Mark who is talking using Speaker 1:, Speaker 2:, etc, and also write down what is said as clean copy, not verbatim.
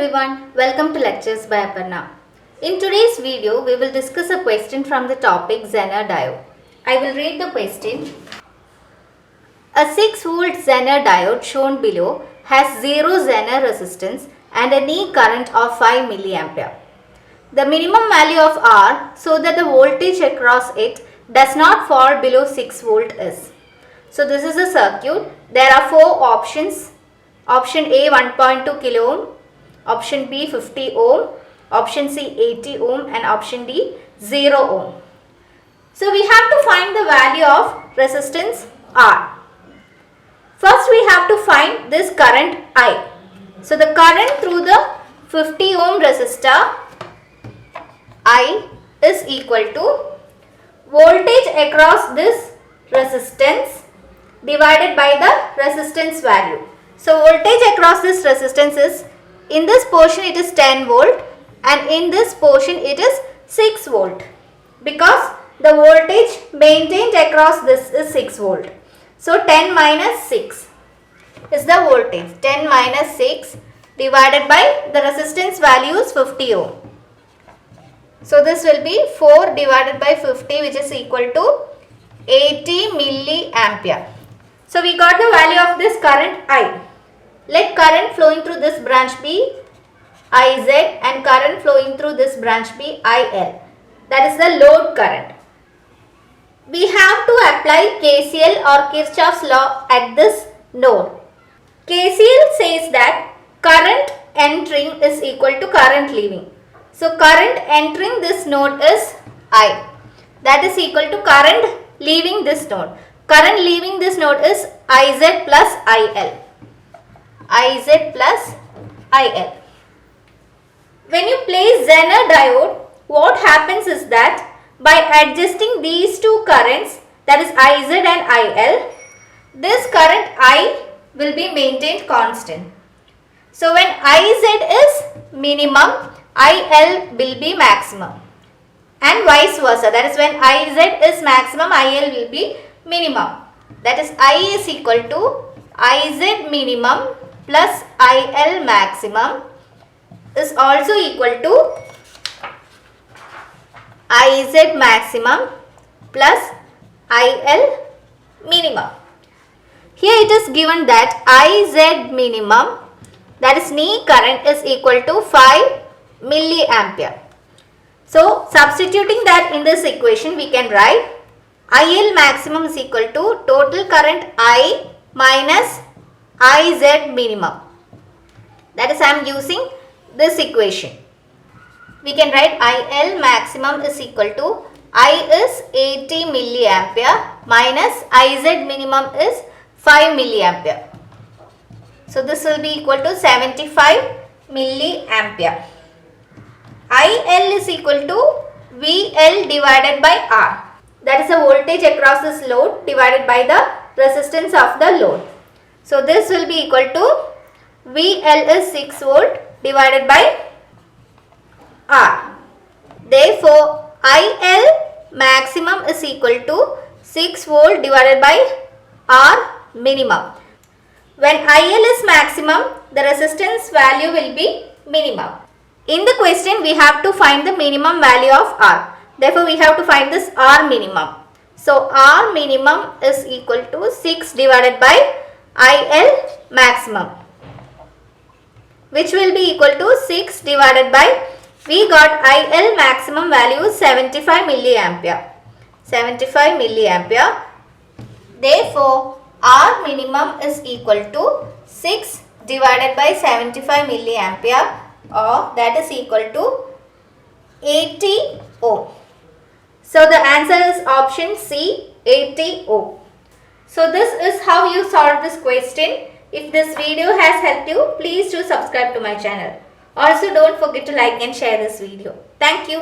Speaker 1: everyone, welcome to Lectures by Aparna. In today's video, we will discuss a question from the topic Zener Diode. I will read the question. A 6-volt Zener diode shown below has 0 Zener resistance and a knee current of 5 mA. The minimum value of R so that the voltage across it does not fall below 6 volt is. So this is a circuit. There are 4 options. Option A 1.2 kilo ohm, option B 50 ohm, option C 80 ohm and option D 0 ohm. So we have to find the value of resistance R. First we have to find this current I. So the current through the 50 ohm resistor I is equal to voltage across this resistance divided by the resistance value. So voltage across this resistance is, in this portion it is 10 volt and in this portion it is 6 volt because the voltage maintained across this is 6 volt. So 10 minus 6 is the voltage. 10 minus 6 divided by the resistance value is 50 ohm. So this will be 4 divided by 50 which is equal to 80 milliampere. So we got the value of this current I. Let current flowing through this branch be IZ and current flowing through this branch be IL. That is the load current. We have to apply KCL or Kirchhoff's law at this node. KCL says that current entering is equal to current leaving. So current entering this node is I. That is equal to current leaving this node. Current leaving this node is IZ plus IL. IZ plus IL. When you place Zener diode, what happens is that by adjusting these two currents, that is IZ and IL, this current I will be maintained constant. So when IZ is minimum, IL will be maximum and vice versa. That is when IZ is maximum, IL will be minimum. That is I is equal to IZ minimum plus IL maximum is also equal to IZ maximum plus IL minimum. Here it is given that IZ minimum, that is knee current, is equal to 5 milliampere. So substituting that in this equation we can write IL maximum is equal to total current I minus IZ minimum. That is I am using this equation. We can write IL maximum is equal to I is 80 milliampere minus IZ minimum is 5 milliampere. So this will be equal to 75 milliampere. IL is equal to VL divided by R. That is the voltage across this load divided by the resistance of the load. So this will be equal to VL is 6 volt divided by R. Therefore, IL maximum is equal to 6 volt divided by R minimum. When IL is maximum, the resistance value will be minimum. In the question, we have to find the minimum value of R. Therefore, we have to find this R minimum. So, R minimum is equal to 6 divided by IL maximum, which will be equal to 6 divided by, we got IL maximum value 75 milliampere. 75 milliampere. Therefore, R minimum is equal to 6 divided by 75 milliampere, or that is equal to 80 ohm. So the answer is option C, 80 ohm. So this is how you solve this question. If this video has helped you, please do subscribe to my channel. Also don't forget to like and share this video. Thank you.